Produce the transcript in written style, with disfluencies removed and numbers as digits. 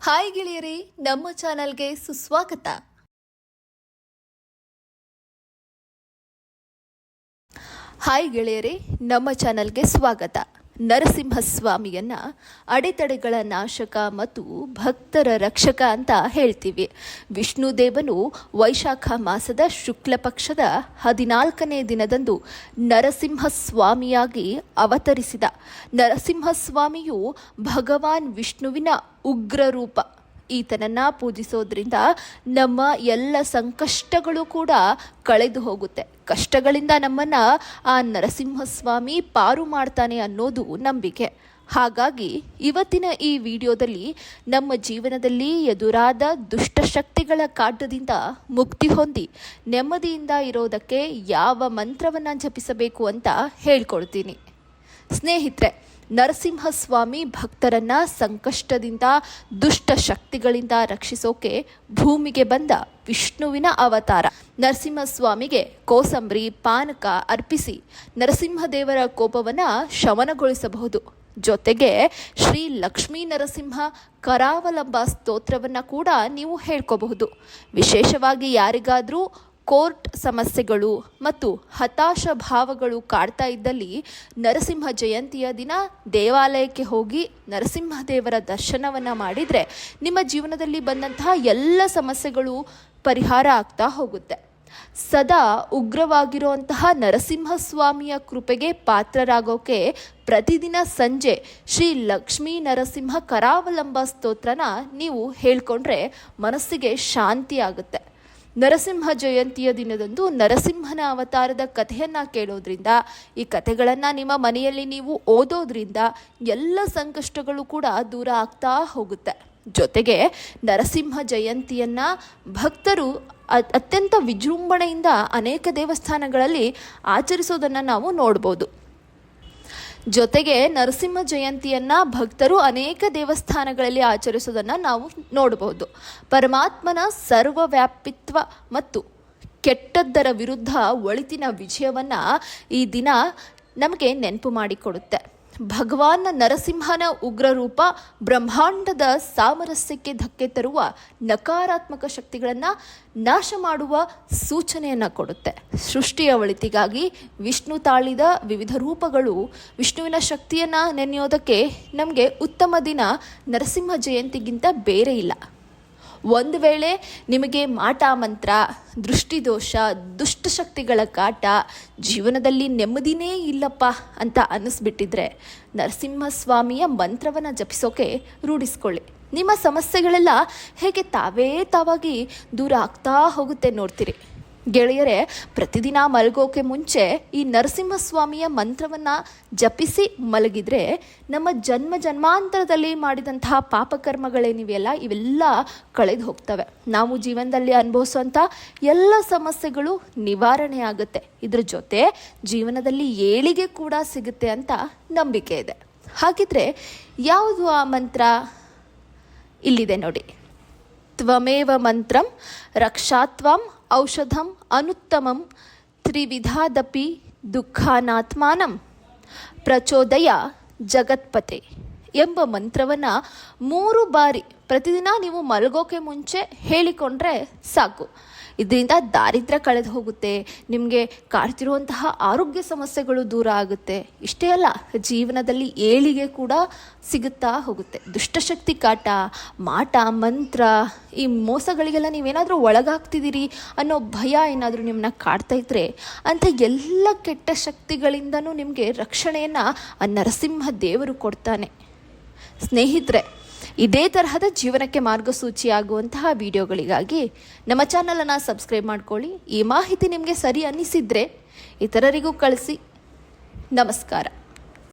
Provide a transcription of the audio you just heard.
Hi ಗೆಳೆಯರೇ, ನಮ್ಮ ಚಾನಲ್ಗೆ ಸುಸ್ವಾಗತ. ಹಾಯ್ ಗೆಳೆಯರೇ, ನಮ್ಮ ಚಾನಲ್ಗೆ ಸ್ವಾಗತ. ನರಸಿಂಹಸ್ವಾಮಿಯನ್ನ ಅಡೆತಡೆಗಳ ನಾಶಕ ಮತ್ತು ಭಕ್ತರ ರಕ್ಷಕ ಅಂತ ಹೇಳ್ತೀವಿ. ವಿಷ್ಣು ದೇವನು ವೈಶಾಖ ಮಾಸದ ಶುಕ್ಲ ಪಕ್ಷದ 14ನೇ ದಿನದಂದು ನರಸಿಂಹಸ್ವಾಮಿಯಾಗಿ ಅವತರಿಸಿದ. ನರಸಿಂಹಸ್ವಾಮಿಯು ಭಗವಾನ್ ವಿಷ್ಣುವಿನ ಉಗ್ರ ರೂಪ. ಈತನನ್ನ ಪೂಜಿಸೋದ್ರಿಂದ ನಮ್ಮ ಎಲ್ಲ ಸಂಕಷ್ಟಗಳು ಕೂಡ ಕಳೆದು ಹೋಗುತ್ತೆ. ಕಷ್ಟಗಳಿಂದ ನಮ್ಮನ್ನ ಆ ನರಸಿಂಹಸ್ವಾಮಿ ಪಾರು ಮಾಡ್ತಾನೆ ಅನ್ನೋದು ನಂಬಿಕೆ. ಹಾಗಾಗಿ ಇವತ್ತಿನ ಈ ವಿಡಿಯೋದಲ್ಲಿ ನಮ್ಮ ಜೀವನದಲ್ಲಿ ಎದುರಾದ ದುಷ್ಟಶಕ್ತಿಗಳ ಕಾಟದಿಂದ ಮುಕ್ತಿ ಹೊಂದಿ ನೆಮ್ಮದಿಯಿಂದ ಇರೋದಕ್ಕೆ ಯಾವ ಮಂತ್ರವನ್ನು ಜಪಿಸಬೇಕು ಅಂತ ಹೇಳ್ಕೊಡ್ತೀನಿ. ಸ್ನೇಹಿತರೆ, ನರಸಿಂಹಸ್ವಾಮಿ ಭಕ್ತರನ್ನ ಸಂಕಷ್ಟದಿಂದ ದುಷ್ಟ ಶಕ್ತಿಗಳಿಂದ ರಕ್ಷಿಸೋಕೆ ಭೂಮಿಗೆ ಬಂದ ವಿಷ್ಣುವಿನ ಅವತಾರ. ನರಸಿಂಹಸ್ವಾಮಿಗೆ ಕೋಸಂಬರಿ ಪಾನಕ ಅರ್ಪಿಸಿ ನರಸಿಂಹದೇವರ ಕೋಪವನ್ನ ಶಮನಗೊಳಿಸಬಹುದು. ಜೊತೆಗೆ ಶ್ರೀ ಲಕ್ಷ್ಮೀ ನರಸಿಂಹ ಕರಾವಲಂಬ ಸ್ತೋತ್ರವನ್ನ ಕೂಡ ನೀವು ಹೇಳ್ಕೋಬಹುದು. ವಿಶೇಷವಾಗಿ ಯಾರಿಗಾದ್ರೂ ಕೋರ್ಟ್ ಸಮಸ್ಯೆಗಳು ಮತ್ತು ಹತಾಶ ಭಾವಗಳು ಕಾಡ್ತಾ ಇದ್ದಲ್ಲಿ ನರಸಿಂಹ ಜಯಂತಿಯ ದಿನ ದೇವಾಲಯಕ್ಕೆ ಹೋಗಿ ನರಸಿಂಹದೇವರ ದರ್ಶನವನ್ನು ಮಾಡಿದರೆ ನಿಮ್ಮ ಜೀವನದಲ್ಲಿ ಬಂದಂತಹ ಎಲ್ಲ ಸಮಸ್ಯೆಗಳು ಪರಿಹಾರ ಆಗ್ತಾ ಹೋಗುತ್ತೆ. ಸದಾ ಉಗ್ರವಾಗಿರುವಂತಹ ನರಸಿಂಹಸ್ವಾಮಿಯ ಕೃಪೆಗೆ ಪಾತ್ರರಾಗೋಕೆ ಪ್ರತಿದಿನ ಸಂಜೆ ಶ್ರೀ ಲಕ್ಷ್ಮೀ ನರಸಿಂಹ ಕರಾವಲಂಬ ಸ್ತೋತ್ರನ ನೀವು ಹೇಳ್ಕೊಂಡ್ರೆ ಮನಸ್ಸಿಗೆ ಶಾಂತಿ ಆಗುತ್ತೆ. ನರಸಿಂಹ ಜಯಂತಿಯ ದಿನದಂದು ನರಸಿಂಹನ ಅವತಾರದ ಕಥೆಯನ್ನು ಕೇಳೋದ್ರಿಂದ, ಈ ಕಥೆಗಳನ್ನು ನಿಮ್ಮ ಮನೆಯಲ್ಲಿ ನೀವು ಓದೋದ್ರಿಂದ ಎಲ್ಲ ಸಂಕಷ್ಟಗಳು ಕೂಡ ದೂರ ಆಗ್ತಾ ಹೋಗುತ್ತೆ. ಜೊತೆಗೆ ನರಸಿಂಹ ಜಯಂತಿಯನ್ನು ಭಕ್ತರು ಅತ್ಯಂತ ವಿಜೃಂಭಣೆಯಿಂದ ಅನೇಕ ದೇವಸ್ಥಾನಗಳಲ್ಲಿ ಆಚರಿಸೋದನ್ನು ನಾವು ನೋಡ್ಬೋದು. ಜೊತೆಗೆ ನರಸಿಂಹ ಜಯಂತಿಯನ್ನು ಭಕ್ತರು ಅನೇಕ ದೇವಸ್ಥಾನಗಳಲ್ಲಿ ಆಚರಿಸೋದನ್ನು ನಾವು ನೋಡಬಹುದು. ಪರಮಾತ್ಮನ ಸರ್ವವ್ಯಾಪಿತ್ವ ಮತ್ತು ಕೆಟ್ಟದ್ದರ ವಿರುದ್ಧ ಒಳಿತಿನ ವಿಜಯವನ್ನು ಈ ದಿನ ನಮಗೆ ನೆನಪು ಮಾಡಿಕೊಡುತ್ತೆ. ಭಗವಾನ್ ನರಸಿಂಹನ ಉಗ್ರ ರೂಪ ಬ್ರಹ್ಮಾಂಡದ ಸಾಮರಸ್ಯಕ್ಕೆ ಧಕ್ಕೆ ತರುವ ನಕಾರಾತ್ಮಕ ಶಕ್ತಿಗಳನ್ನು ನಾಶ ಮಾಡುವ ಸೂಚನೆಯನ್ನು ಕೊಡುತ್ತೆ. ಸೃಷ್ಟಿಯ ಒಳಿತಿಗಾಗಿ ವಿಷ್ಣು ತಾಳಿದ ವಿವಿಧ ರೂಪಗಳು. ವಿಷ್ಣುವಿನ ಶಕ್ತಿಯನ್ನು ನೆನೆಯೋದಕ್ಕೆ ನಮಗೆ ಉತ್ತಮ ದಿನ ನರಸಿಂಹ ಜಯಂತಿಗಿಂತ ಬೇರೆ ಇಲ್ಲ. ಒಂದು ವೇಳೆ ನಿಮಗೆ ಮಾಟ ಮಂತ್ರ, ದೃಷ್ಟಿದೋಷ, ದುಷ್ಟಶಕ್ತಿಗಳ ಕಾಟ, ಜೀವನದಲ್ಲಿ ನೆಮ್ಮದಿನೇ ಇಲ್ಲಪ್ಪ ಅಂತ ಅನ್ನಿಸ್ಬಿಟ್ಟಿದ್ರೆ ನರಸಿಂಹಸ್ವಾಮಿಯ ಮಂತ್ರವನ್ನು ಜಪಿಸೋಕೆ ರೂಢಿಸ್ಕೊಳ್ಳಿ. ನಿಮ್ಮ ಸಮಸ್ಯೆಗಳೆಲ್ಲ ಹೇಗೆ ತಾವಾಗಿ ದೂರ ಆಗ್ತಾ ಹೋಗುತ್ತೆ ನೋಡ್ತೀರಿ. ಗೆಳೆಯರೇ, ಪ್ರತಿದಿನ ಮಲಗೋಕೆ ಮುಂಚೆ ಈ ನರಸಿಂಹಸ್ವಾಮಿಯ ಮಂತ್ರವನ್ನು ಜಪಿಸಿ ಮಲಗಿದರೆ ನಮ್ಮ ಜನ್ಮಾಂತರದಲ್ಲಿ ಮಾಡಿದಂತಹ ಪಾಪಕರ್ಮಗಳೇನಿವೆಯಲ್ಲ ಇವೆಲ್ಲ ಕಳೆದು ಹೋಗ್ತವೆ. ನಾವು ಜೀವನದಲ್ಲಿ ಅನುಭವಿಸುವಂಥ ಎಲ್ಲ ಸಮಸ್ಯೆಗಳು ನಿವಾರಣೆ ಆಗುತ್ತೆ. ಇದ್ರ ಜೊತೆ ಜೀವನದಲ್ಲಿ ಏಳಿಗೆ ಕೂಡ ಸಿಗುತ್ತೆ ಅಂತ ನಂಬಿಕೆ ಇದೆ. ಹಾಗಿದ್ರೆ ಯಾವುದು ಆ ಮಂತ್ರ? ಇಲ್ಲಿದೆ ನೋಡಿ. ತ್ವಮೇವ ಮಂತ್ರಂ ರಕ್ಷಾತ್ವಂ ಔಷಧಂ ಅನುತ್ತಮಂ ತ್ರಿವಿಧಾದಪಿ ದುಃಖಾನಾತ್ಮಾನಂ ಪ್ರಚೋದಯ ಜಗತ್ಪತೆ ಎಂಬ ಮಂತ್ರವನ್ನು 3 ಬಾರಿ ಪ್ರತಿದಿನ ನೀವು ಮಲಗೋಕೆ ಮುಂಚೆ ಹೇಳಿಕೊಂಡ್ರೆ ಸಾಕು. ಇದರಿಂದ ದಾರಿದ್ರ್ಯ ಕಳೆದು ಹೋಗುತ್ತೆ. ನಿಮಗೆ ಕಾಡ್ತಿರುವಂತಹ ಆರೋಗ್ಯ ಸಮಸ್ಯೆಗಳು ದೂರ ಆಗುತ್ತೆ. ಇಷ್ಟೇ ಅಲ್ಲ, ಜೀವನದಲ್ಲಿ ಏಳಿಗೆ ಕೂಡ ಸಿಗುತ್ತಾ ಹೋಗುತ್ತೆ. ದುಷ್ಟಶಕ್ತಿ ಕಾಟ, ಮಾಟ ಮಂತ್ರ, ಈ ಮೋಸಗಳಿಗೆಲ್ಲ ನೀವೇನಾದರೂ ಒಳಗಾಗ್ತಿದ್ದೀರಿ ಅನ್ನೋ ಭಯ ಏನಾದರೂ ನಿಮ್ಮನ್ನ ಕಾಡ್ತಾ ಇದ್ರೆ ಅಂಥ ಎಲ್ಲ ಕೆಟ್ಟ ಶಕ್ತಿಗಳಿಂದನೂ ನಿಮಗೆ ರಕ್ಷಣೆಯನ್ನು ಆ ನರಸಿಂಹ ದೇವರು ಕೊಡ್ತಾನೆ. ಸ್ನೇಹಿತರೆ, ಇದೇ ತರಹದ ಜೀವನಕ್ಕೆ ಮಾರ್ಗಸೂಚಿ ಆಗುವಂತಹ ವಿಡಿಯೋಗಳಿಗಾಗಿ ನಮ್ಮ ಚಾನಲನ್ನು ಸಬ್ಸ್ಕ್ರೈಬ್ ಮಾಡ್ಕೊಳ್ಳಿ. ಈ ಮಾಹಿತಿ ನಿಮಗೆ ಸರಿ ಅನ್ನಿಸಿದರೆ ಇತರರಿಗೂ ಕಳಿಸಿ. ನಮಸ್ಕಾರ.